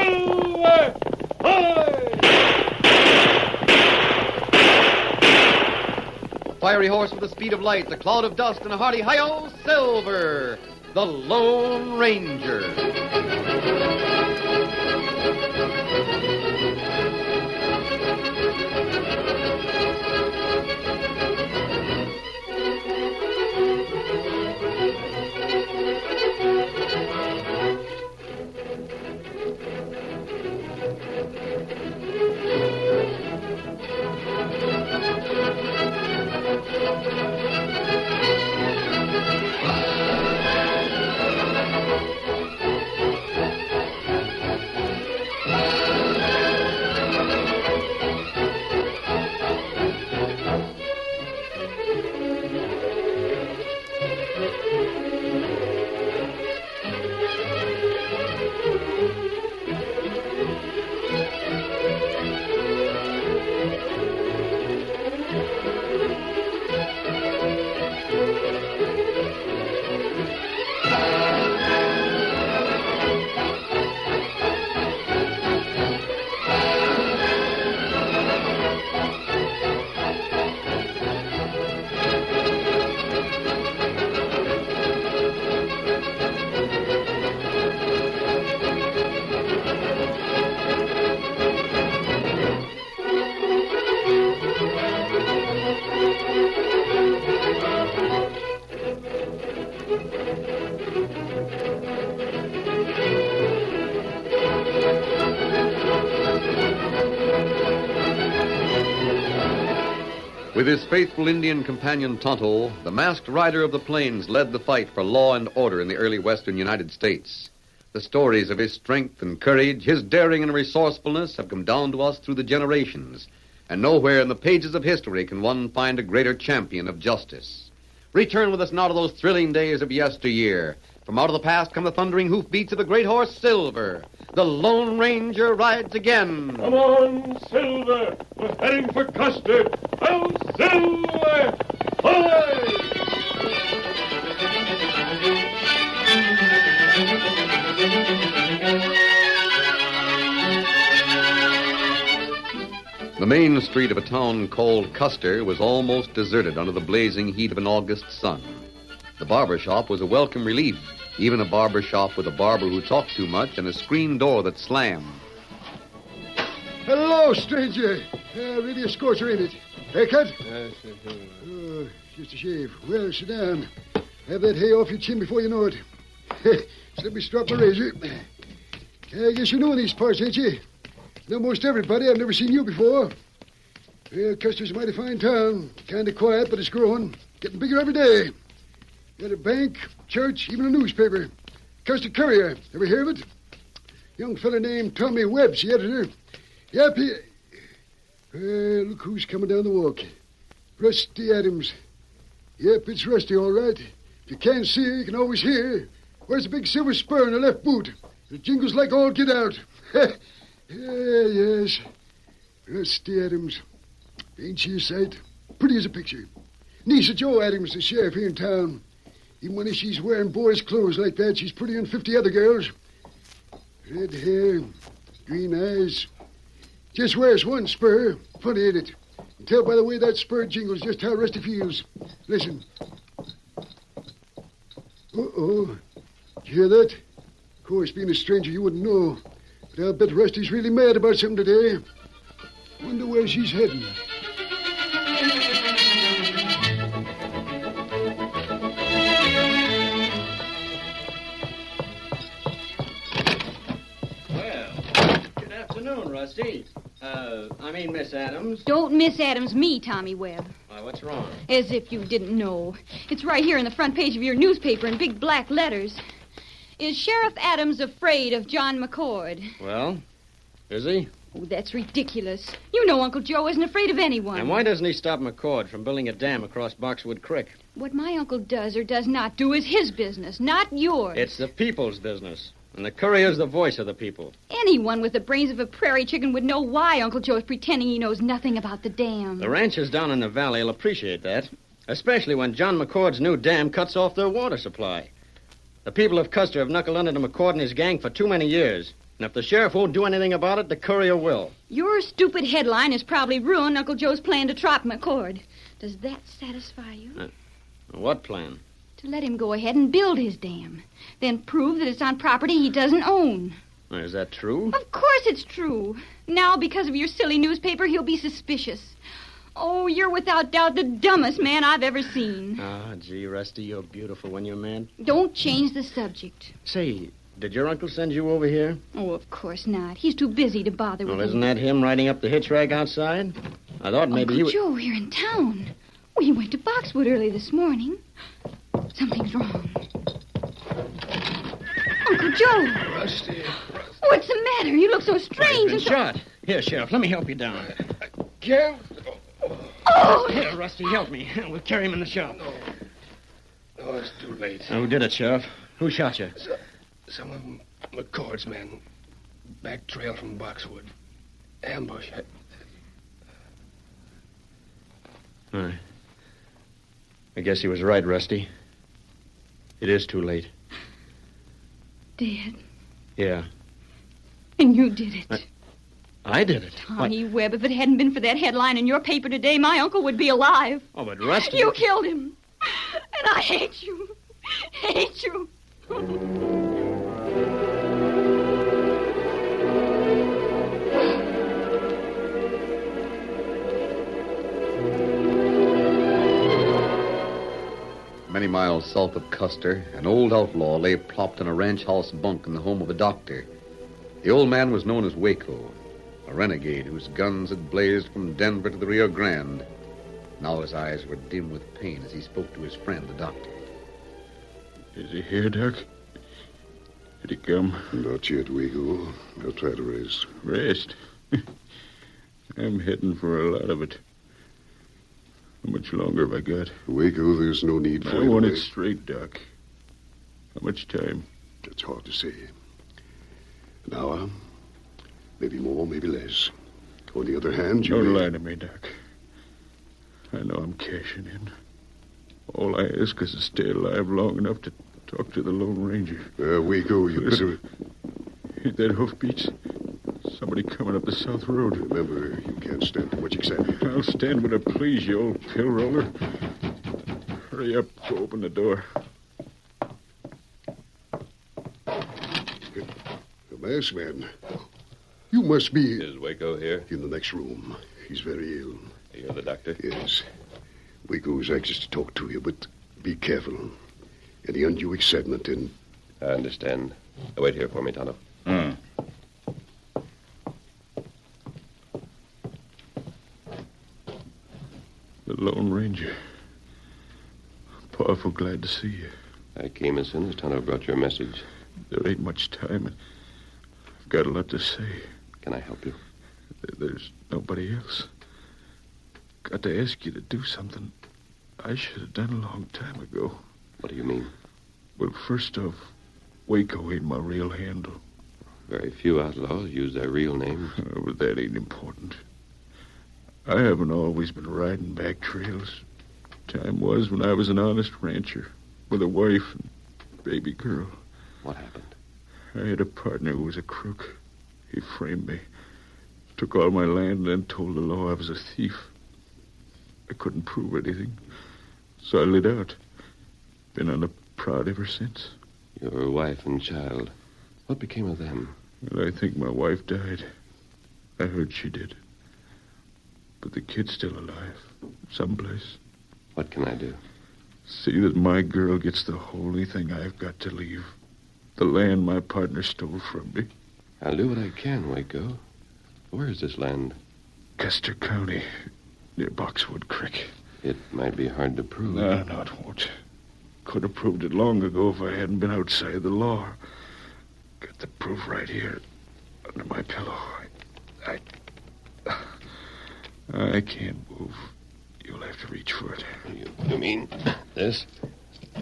Silver! Fiery horse with the speed of light, the cloud of dust, and a hearty hi-yo, Silver, the Lone Ranger. With his faithful Indian companion Tonto, the masked rider of the plains led the fight for law and order in the early western United States. The stories of his strength and courage, his daring and resourcefulness have come down to us through the generations, and nowhere in the pages of history can one find a greater champion of justice. Return with us now to those thrilling days of yesteryear. From out of the past come the thundering hoofbeats of the great horse Silver. The Lone Ranger rides again. Come on, Silver. We're heading for Custer. Oh, Silver! The main street of a town called Custer was almost deserted under the blazing heat of an August sun. The barber shop was a welcome relief, even a barber shop with a barber who talked too much and a screen door that slammed. Hello, stranger. Really a scorcher, ain't it? Haircut? Just a shave. Well, sit down. Have that hay off your chin before you know it. So let me strap my razor. I guess you know these parts, ain't you? Know most everybody. I've never seen you before. Well, Custer's a mighty fine town. Kind of quiet, but it's growing. Getting bigger every day. Got a bank, church, even a newspaper. Custer Courier. Ever hear of it? Young fella named Tommy Webb's the editor. Yep, he... look who's coming down the walk. Rusty Adams. Yep, it's Rusty, all right. If you can't see her, you can always hear. Wears a big silver spur in her left boot. It jingles like all get out. Yes. Rusty Adams. Ain't she a sight? Pretty as a picture. Niece of Joe Adams, the sheriff here in town. Even when she's wearing boys' clothes like that, she's prettier than 50 other girls. Red hair, green eyes. Just wears one spur. Funny, ain't it? You can tell by the way that spur jingles just how Rusty feels. Listen. Uh-oh. Did you hear that? Of course, being a stranger, you wouldn't know. But I'll bet Rusty's really mad about something today. Wonder where she's heading. Rusty. Miss Adams. Don't Miss Adams me, Tommy Webb. Why, what's wrong? As if you didn't know. It's right here in the front page of your newspaper in big black letters. Is Sheriff Adams afraid of John McCord? Well, is he? Oh, that's ridiculous. You know Uncle Joe isn't afraid of anyone. And why doesn't he stop McCord from building a dam across Boxwood Creek? What my uncle does or does not do is his business, not yours. It's the people's business. And the courier's the voice of the people. Anyone with the brains of a prairie chicken would know why Uncle Joe is pretending he knows nothing about the dam. The ranchers down in the valley will appreciate that, especially when John McCord's new dam cuts off their water supply. The people of Custer have knuckled under to McCord and his gang for too many years. And if the sheriff won't do anything about it, the courier will. Your stupid headline has probably ruined Uncle Joe's plan to trap McCord. Does that satisfy you? What plan? To let him go ahead and build his dam. Then prove that it's on property he doesn't own. Is that true? Of course it's true. Now, because of your silly newspaper, he'll be suspicious. Oh, you're without doubt the dumbest man I've ever seen. Gee, Rusty, you're beautiful when you're mad. Don't change the subject. Say, did your uncle send you over here? Oh, of course not. He's too busy to bother with Well, me. isn't that him riding up the hitch rack outside? I thought maybe Uncle Joe here in town. Well, he went to Boxwood early this morning. Something's wrong. Uncle Joe! Rusty. What's the matter? You look so strange. He's been shot. Here, Sheriff, let me help you down. Can't. Oh! Here, Rusty, help me. We'll carry him in the shop. No, it's too late. Who did it, Sheriff? Who shot you? Some of them, McCord's men. Back trail from Boxwood. Ambush. I guess he was right, Rusty. It is too late. Dead. Yeah. And you did it. I did it. Tommy Webb, if it hadn't been for that headline in your paper today, my uncle would be alive. Oh, but Rusty... You killed him. And I hate you. Hate you. Many miles south of Custer, an old outlaw lay plopped in a ranch house bunk in the home of a doctor. The old man was known as Waco, a renegade whose guns had blazed from Denver to the Rio Grande. Now his eyes were dim with pain as he spoke to his friend, the doctor. Is he here, Doc? Did he come? Not yet, Waco. I'll try to rest. Rest? I'm heading for a lot of it. How much longer have I got? Waco, there's no need for I you to want it wait. straight, Doc. How much time? That's hard to say. An hour, maybe more, maybe less. On the other hand, you Don't may... lie to me, Doc. I know I'm cashing in. All I ask is to stay alive long enough to talk to the Lone Ranger. Waco, you better... Hit that hoofbeats. Somebody coming up the South Road. Remember, you can't stand too much excitement. I'll stand with it, please, you old pill roller. Hurry up. Go open the door. The masked man. You must be... Is Waco here? In the next room. He's very ill. You're the doctor? Yes. Waco is anxious to talk to you, but be careful. Any undue excitement and... I understand. Wait here for me, Tonto. The Lone Ranger. Powerful glad to see you. I came as soon as Tonto brought your message. There ain't much time, and I've got a lot to say. Can I help you? There's nobody else. Got to ask you to do something I should have done a long time ago. What do you mean? Well, first off, Waco ain't my real handle. Very few outlaws use their real names. But that ain't important. I haven't always been riding back trails. Time was when I was an honest rancher with a wife and baby girl. What happened? I had a partner who was a crook. He framed me, took all my land, and then told the law I was a thief. I couldn't prove anything, so I lit out. Been on the prod ever since. Your wife and child. What became of them? Well, I think my wife died. I heard she did. But the kid's still alive, someplace. What can I do? See that my girl gets the only thing I've got to leave. The land my partner stole from me. I'll do what I can, Waco. Where is this land? Custer County, near Boxwood Creek. It might be hard to prove. No, it won't. Could have proved it long ago if I hadn't been outside the law. Got the proof right here, under my pillow. I can't move. You'll have to reach for it. You mean this?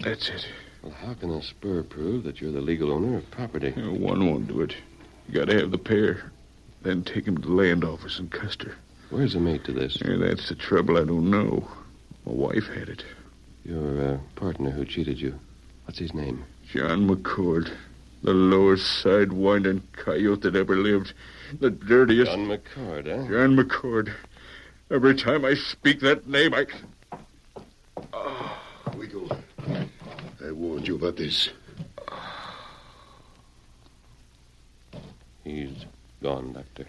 That's it. Well, how can a spur prove that you're the legal owner of property? One won't do it. You gotta have the pair. Then take him to the land office in Custer. Where's the mate to this? That's the trouble. I don't know. My wife had it. Your partner who cheated you. What's his name? John McCord. The lowest side-winding coyote that ever lived. The dirtiest... John McCord, eh? John McCord. Every time I speak that name, I... Wiggle. I warned you about this. He's gone, Doctor.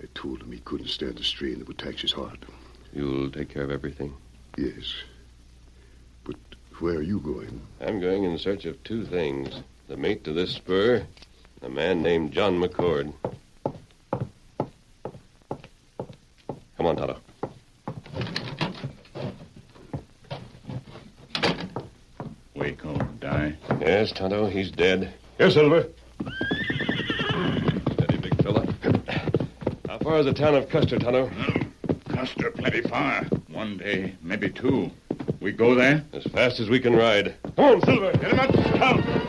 I told him he couldn't stand the strain that would tax his heart. You'll take care of everything? Yes. But where are you going? I'm going in search of two things. The mate to this spur, and a man named John McCord. Come on, Tonto. Waco die? Yes, Tonto, he's dead. Yes, Silver. Steady, big fella. How far is the town of Custer, Tonto? Custer plenty far. One day, maybe two. We go there? As fast as we can ride. Come on, Silver. Get him up. Come.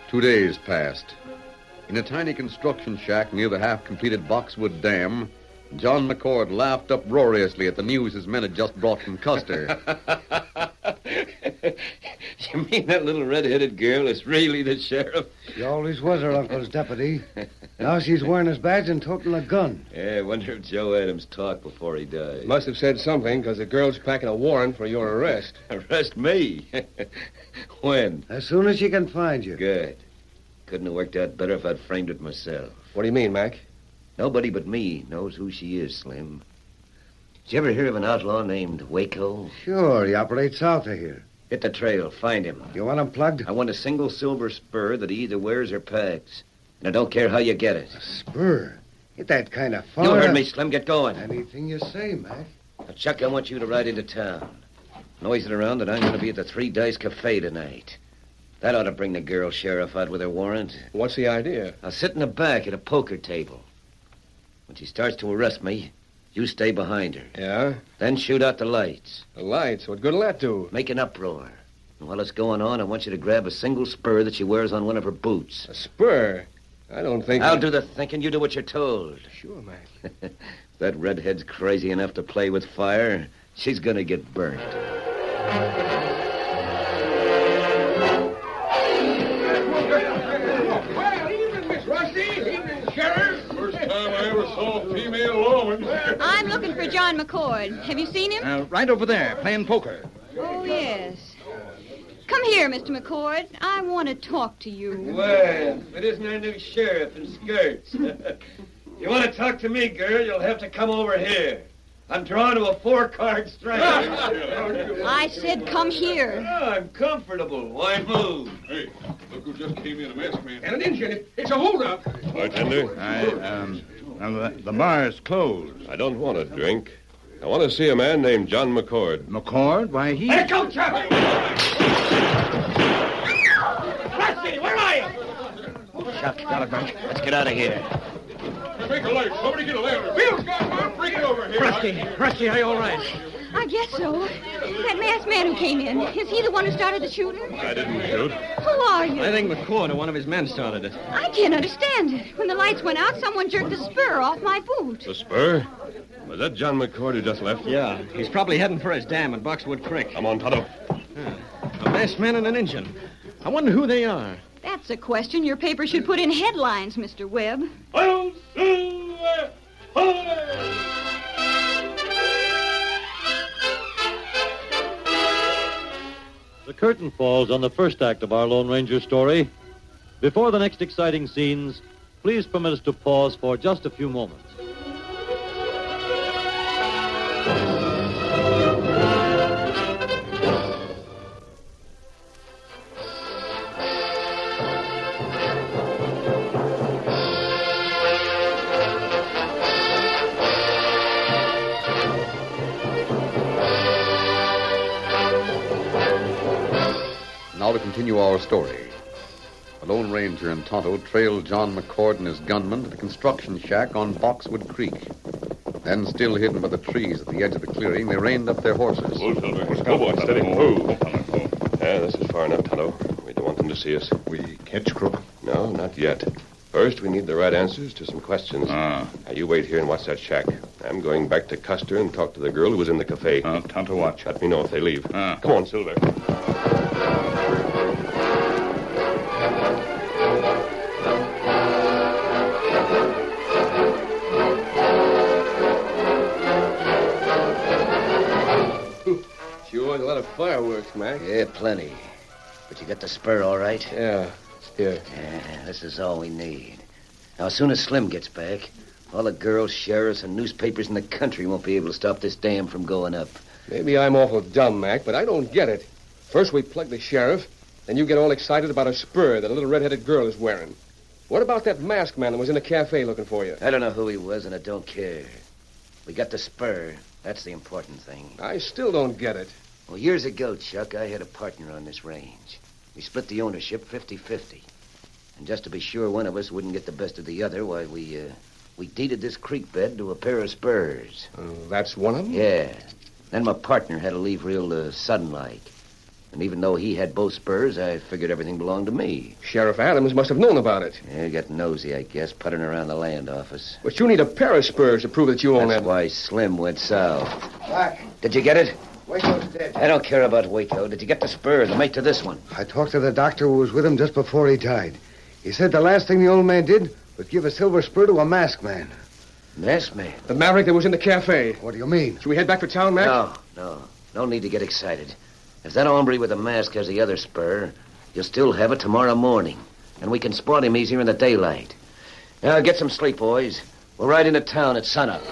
2 days passed. In a tiny construction shack near the half-completed Boxwood Dam, John McCord laughed uproariously at the news his men had just brought from Custer. You mean that little red-headed girl is really the sheriff? She always was her uncle's deputy. Now she's wearing his badge and toting a gun. Yeah, I wonder if Joe Adams talked before he died. Must have said something, because the girl's packing a warrant for your arrest. Arrest me? When? As soon as she can find you. Good. Couldn't have worked out better if I'd framed it myself. What do you mean, Mac? Nobody but me knows who she is, Slim. Did you ever hear of an outlaw named Waco? Sure, he operates south of here. Hit the trail, find him. You want him plugged? I want a single silver spur that he either wears or packs. And I don't care how you get it. A spur? Ain't that kind of fun? You heard me, Slim. Get going. Anything you say, Mac. Now, Chuck, I want you to ride into town. Noise it around that I'm going to be at the Three Dice Cafe tonight. That ought to bring the girl sheriff out with her warrant. What's the idea? I'll sit in the back at a poker table. When she starts to arrest me, you stay behind her. Yeah? Then shoot out the lights. The lights? What good'll that do? Make an uproar. And while it's going on, I want you to grab a single spur that she wears on one of her boots. A spur? I don't think... I'll do the thinking. You do what you're told. Sure, Mac. If that redhead's crazy enough to play with fire, she's going to get burnt. First time I ever saw a female lawman. I'm looking for John McCord. Have you seen him? Right over there, playing poker. Oh, yes. Come here, Mr. McCord. I want to talk to you. Well, it isn't our new sheriff in skirts. You want to talk to me, girl, you'll have to come over here. I'm drawn to a 4-card strike. I said come here. Oh, I'm comfortable. Why move? Hey, look who just came in, a masked man. And an Indian. It's a holdup. Bartender? The bar is closed. I don't want a drink. I want to see a man named John McCord. McCord? Why, he... Let go, Chuck! Rusty, where are you? Chuck, let's get out of here. Make a light. Somebody get a ladder. Bill's got one. Bring it over here. Rusty, are you all right? I guess so. That masked man who came in, is he the one who started the shooting? I didn't shoot. Who are you? I think McCord or one of his men started it. I can't understand it. When the lights went out, someone jerked the spur off my boot. The spur? Was that John McCord who just left? Yeah, he's probably heading for his dam at Boxwood Creek. Come on, Tonto. A masked man and an Injun. I wonder who they are. That's a question your paper should put in headlines, Mr. Webb. I'll Silver! Holler! The curtain falls on the first act of our Lone Ranger story. Before the next exciting scenes, please permit us to pause for just a few moments. Now to continue our story. The Lone Ranger and Tonto trailed John McCord and his gunman to the construction shack on Boxwood Creek. Then, still hidden by the trees at the edge of the clearing, they reined up their horses. Whoa, Silver. Go, boy. Steady. Move. Yeah, this is far enough, Tonto. We don't want them to see us. We catch Crook? No, not yet. First, we need the right answers to some questions. Now, you wait here and watch that shack. I'm going back to Custer and talk to the girl who was in the cafe. Time to watch. Let me know if they leave. Come on, Silver. Sure, a lot of fireworks, Mac. Yeah, plenty. But you got the spur all right? Yeah, here. Yeah, this is all we need. Now, as soon as Slim gets back, all the girls, sheriffs, and newspapers in the country won't be able to stop this dam from going up. Maybe I'm awful dumb, Mac, but I don't get it. First we plug the sheriff, then you get all excited about a spur that a little red-headed girl is wearing. What about that masked man that was in the cafe looking for you? I don't know who he was, and I don't care. We got the spur. That's the important thing. I still don't get it. Well, years ago, Chuck, I had a partner on this range. We split the ownership 50-50. And just to be sure one of us wouldn't get the best of the other, why, we deeded this creek bed to a pair of spurs. That's one of them? Yeah. Then my partner had to leave real sudden-like. And even though he had both spurs, I figured everything belonged to me. Sheriff Adams must have known about it. Yeah, got nosy, I guess, puttering around the land office. But you need a pair of spurs to prove that you own That's that. why Slim went south. Doc, Did you get it? Waco's dead. I don't care about Waco. Did you get the spur, the mate to this one? I talked to the doctor who was with him just before he died. He said the last thing the old man did was give a silver spur to a masked man. Masked man? The maverick that was in the cafe. What do you mean? Should we head back for town, Mac? No. No need to get excited. If that hombre with the mask has the other spur, you'll still have it tomorrow morning. And we can spot him easier in the daylight. Now, get some sleep, boys. We'll ride into town at sunup.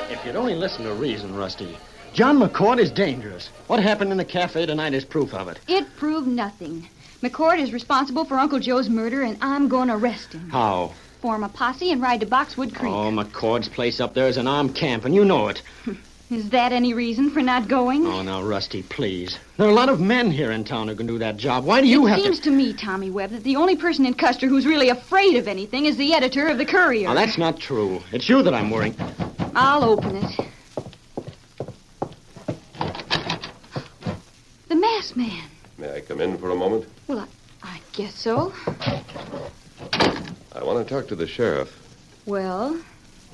If you'd only listen to reason, Rusty. John McCord is dangerous. What happened in the cafe tonight is proof of it. It proved nothing. McCord is responsible for Uncle Joe's murder, and I'm going to arrest him. How? Form a posse and ride to Boxwood Creek. Oh, McCord's place up there is an armed camp, and you know it. Is that any reason for not going? Oh, now, Rusty, please. There are a lot of men here in town who can do that job. Why do you have to... It seems to me, Tommy Webb, that the only person in Custer who's really afraid of anything is the editor of the Courier. Now, that's not true. It's you that I'm worrying. I'll open it. The masked man. May I come in for a moment? Well, I guess so. I want to talk to the sheriff. Well?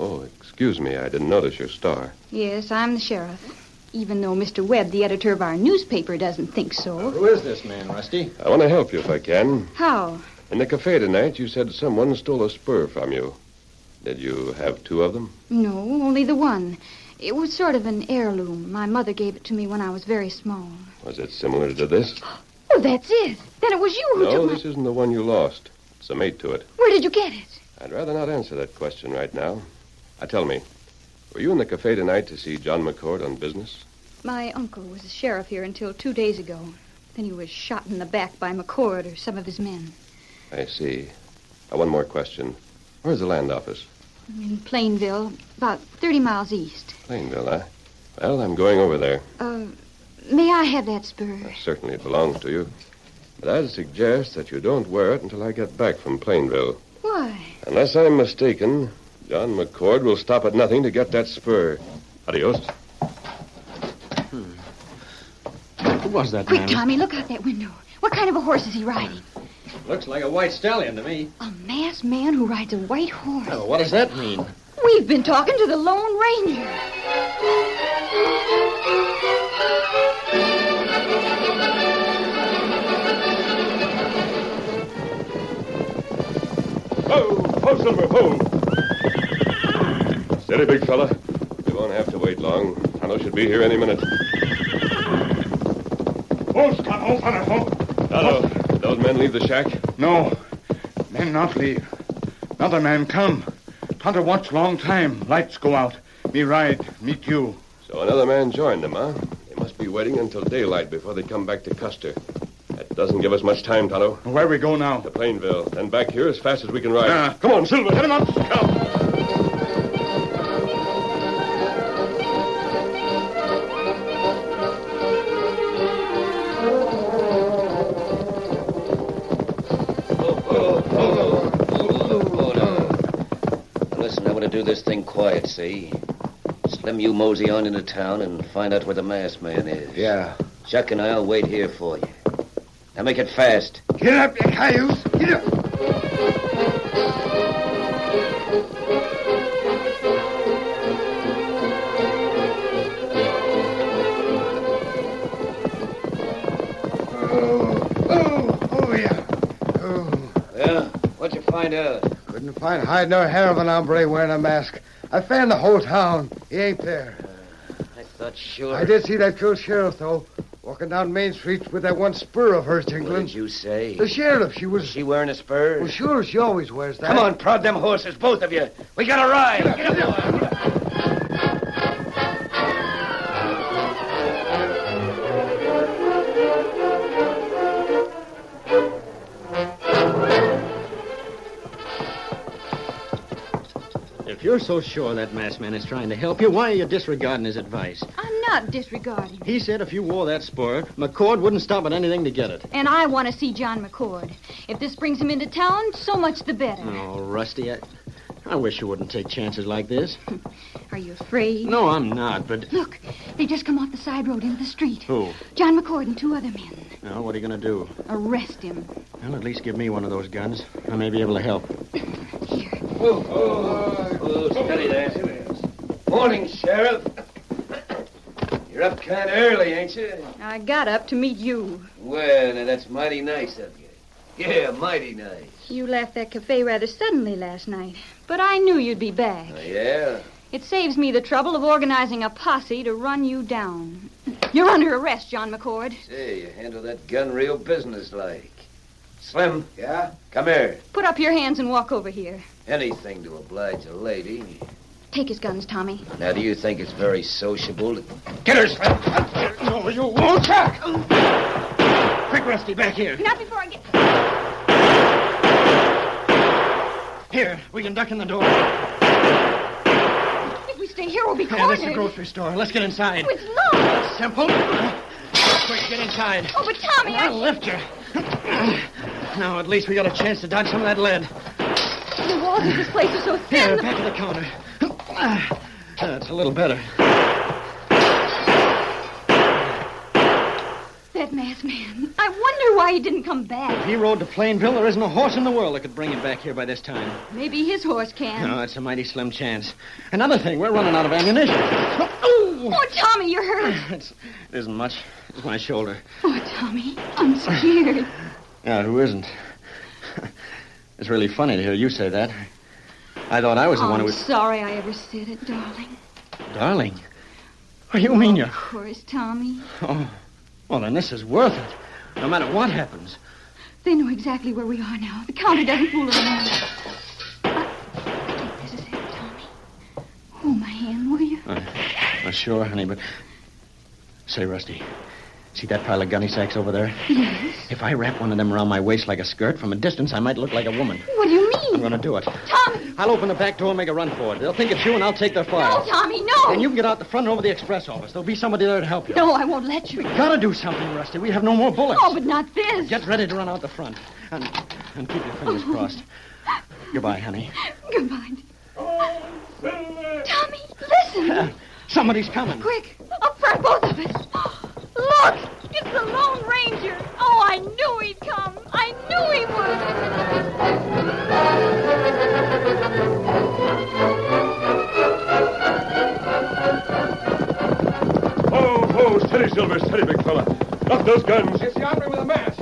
Oh, excuse me. I didn't notice your star. Yes, I'm the sheriff. Even though Mr. Webb, the editor of our newspaper, doesn't think so. Who is this man, Rusty? I want to help you if I can. How? In the cafe tonight, you said someone stole a spur from you. Did you have two of them? No, only the one. It was sort of an heirloom. My mother gave it to me when I was very small. Was it similar to this? Oh, that's it. Then it was you who No, took this isn't the one you lost. It's a mate to it. Where did you get it? I'd rather not answer that question right now. Tell me, were you in the cafe tonight to see John McCord on business? My uncle was the sheriff here until 2 days ago. Then he was shot in the back by McCord or some of his men. I see. One more question. Where's the land office? In Plainville, about 30 miles east. Plainville, huh? Well, I'm going over there. May I have that spur? Certainly it belongs to you. But I'd suggest that you don't wear it until I get back from Plainville. Why? Unless I'm mistaken, John McCord will stop at nothing to get that spur. Adios. Who was that Quick, man? Tommy, look out that window. What kind of a horse is he riding? Looks like a white stallion to me. A masked man who rides a white horse. Oh, what does that mean? We've been talking to the Lone Ranger. Ho, Silver, ho! Steady, big fella. We won't have to wait long. Tonto should be here any minute. Tonto, did those men leave the shack? No. Men not leave. Another man come. Tonto watch long time. Lights go out. Me ride. Meet you. So another man joined them, huh? They must be waiting until daylight before they come back to Custer. That doesn't give us much time, Tonto. Where we go now? To Plainville. Then back here as fast as we can ride. Come on, Silver. Get him up. Come. Listen, I want to do this thing quiet, see? Slim, you mosey on into town and find out where the masked man is. Yeah. Chuck and I'll wait here for you. Now make it fast. Get up, you cayuse. Get up. Oh, yeah. Oh. Well, what'd you find out? Couldn't find hide nor hair of an hombre wearing a mask. I found the whole town. He ain't there. I thought sure. I did see that girl sheriff, though, walking down Main Street with that one spur of hers What jingling. did you say? The sheriff, she was... Was she wearing a spur? Well, sure, she always wears that. Come on, prod them horses, both of you. We got a ride. Get up. If you're so sure that masked man is trying to help you, why are you disregarding his advice? I'm not disregarding. He said if you wore that spur, McCord wouldn't stop at anything to get it. And I want to see John McCord. If this brings him into town, so much the better. Oh, Rusty, I wish you wouldn't take chances like this. Are you afraid? No, I'm not, but... Look, they just come off the side road into the street. Who? John McCord and 2 other men. Now, what are you going to do? Arrest him. Well, at least give me one of those guns. I may be able to help. Here. Oh, steady there. Morning, Sheriff. You're up kind of early, ain't you? I got up to meet you. Well, now that's mighty nice of you. Yeah, mighty nice. You left that cafe rather suddenly last night, but I knew you'd be back. Oh, yeah? It saves me the trouble of organizing a posse to run you down. You're under arrest, John McCord. Say, you handle that gun real businesslike. Slim. Yeah? Come here. Put up your hands and walk over here. Anything to oblige a lady. Take his guns, Tommy. Now, do you think it's very sociable to... Get her, Slim! No, you won't, Chuck! Quick, Rusty, back here. Not before I get... Here, we can duck in the door. If we stay here, we'll be Yeah, cornered. this is the grocery store. Let's get inside. Oh, it's locked. Simple. Quick, get inside. Oh, but Tommy, I'll lift you. Now, at least we got a chance to dodge some of that lead. The walls of this place are so thin. Here, back of the counter. That's a little better. That masked man. I wonder why he didn't come back. If he rode to Plainville, there isn't a horse in the world that could bring him back here by this time. Maybe his horse can. No, it's a mighty slim chance. Another thing, we're running out of ammunition. Oh, Tommy, you're hurt. It isn't much. It's my shoulder. Oh, Tommy, I'm scared. Yeah, who isn't? It's really funny to hear you say that. I thought I was the one who I'm was... sorry I ever said it, darling. Darling? What do you mean you're... Of course, Tommy. Oh, well, then this is worth it. No matter what happens. They know exactly where we are now. The counter doesn't fool around. I think this is it, Tommy. Hold my hand, will you? Sure, honey, but... Say, Rusty, see that pile of gunny sacks over there? Yes. If I wrap one of them around my waist like a skirt, from a distance I might look like a woman. What do you mean? I'm going to do it. Tommy! I'll open the back door and make a run for it. They'll think it's you and I'll take their file. No, Tommy, no! And you can get out the front and over the express office. There'll be somebody there to help you. No, I won't let you. Gotta do something, Rusty. We have no more bullets. Oh, but not this. Get ready to run out the front. And keep your fingers crossed. Goodbye, honey. Goodbye. Oh, Silver! Tommy, listen. Somebody's coming. Quick, up front, both of us. Look, it's the Lone Ranger. Oh, I knew he'd come. I knew he would. Oh, steady, Silver, steady, big fella. Drop those guns. It's the hombre with a mask.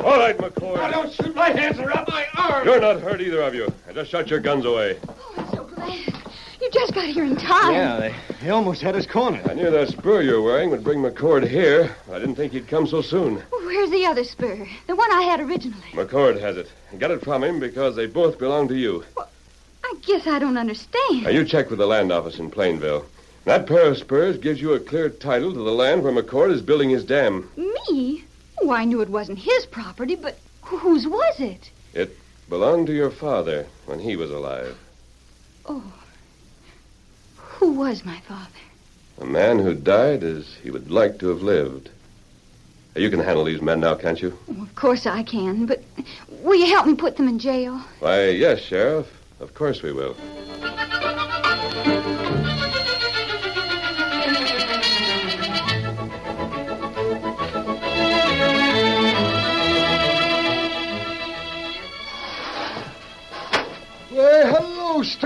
All right, McCord. Now, don't shoot. My hands are up my arms. You're not hurt, either of you. I just shot your guns away. Oh, I'm so glad. You just got here in time. Yeah, they almost had us cornered. I knew that spur you're wearing would bring McCord here. I didn't think he'd come so soon. Where's the other spur? The one I had originally. McCord has it. I got it from him because they both belong to you. Well, I guess I don't understand. Now, you checked with the land office in Plainville. That pair of spurs gives you a clear title to the land where McCord is building his dam. Me? Oh, I knew it wasn't his property, but whose was it? It belonged to your father when he was alive. Oh. Who was my father? A man who died as he would like to have lived. You can handle these men now, can't you? Oh, of course I can, but will you help me put them in jail? Why, yes, Sheriff. Of course we will.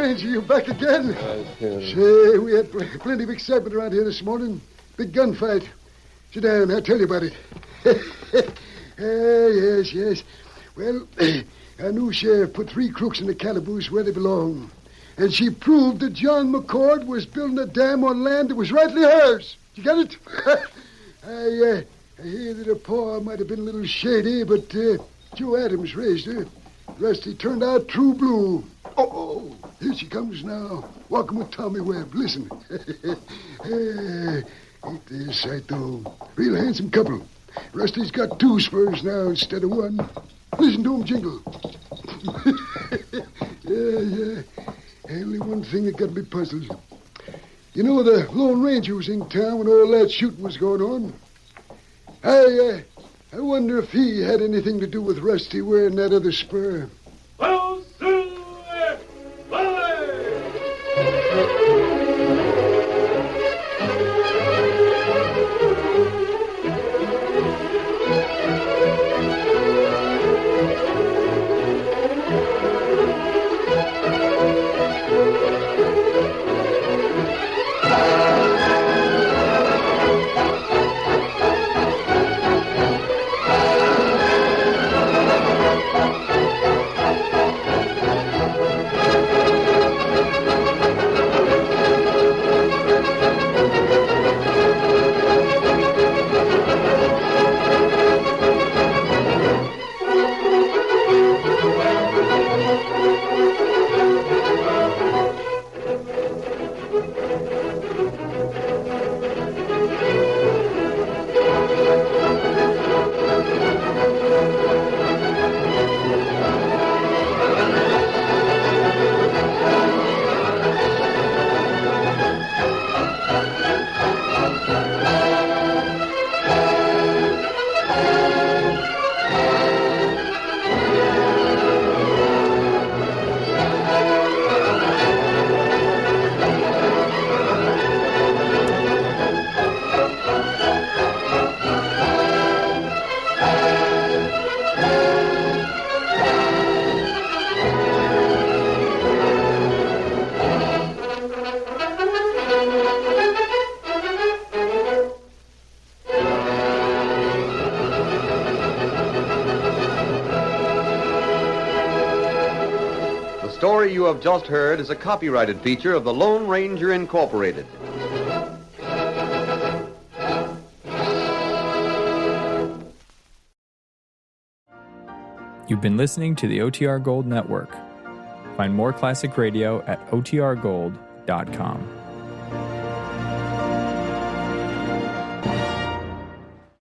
Ranger, you back again? Say, we had plenty of excitement around here this morning. Big gunfight. Sit down, I'll tell you about it. Yes. Well, our new sheriff put 3 crooks in the calaboose where they belong. And she proved that John McCord was building a dam on land that was rightly hers. You get it? I hear that her paw might have been a little shady, but Joe Adams raised her. Rusty turned out true blue. Oh, here she comes now, walking with Tommy Webb. Listen. Ain't they a sight, though? Real handsome couple. Rusty's got 2 Spurs now instead of 1. Listen to him jingle. Yeah. Only one thing that got me puzzled. You know, the Lone Ranger was in town when all that shooting was going on. I wonder if he had anything to do with Rusty wearing that other spur. The story you have just heard is a copyrighted feature of the Lone Ranger Incorporated. You've been listening to the OTR Gold Network. Find more classic radio at otrgold.com.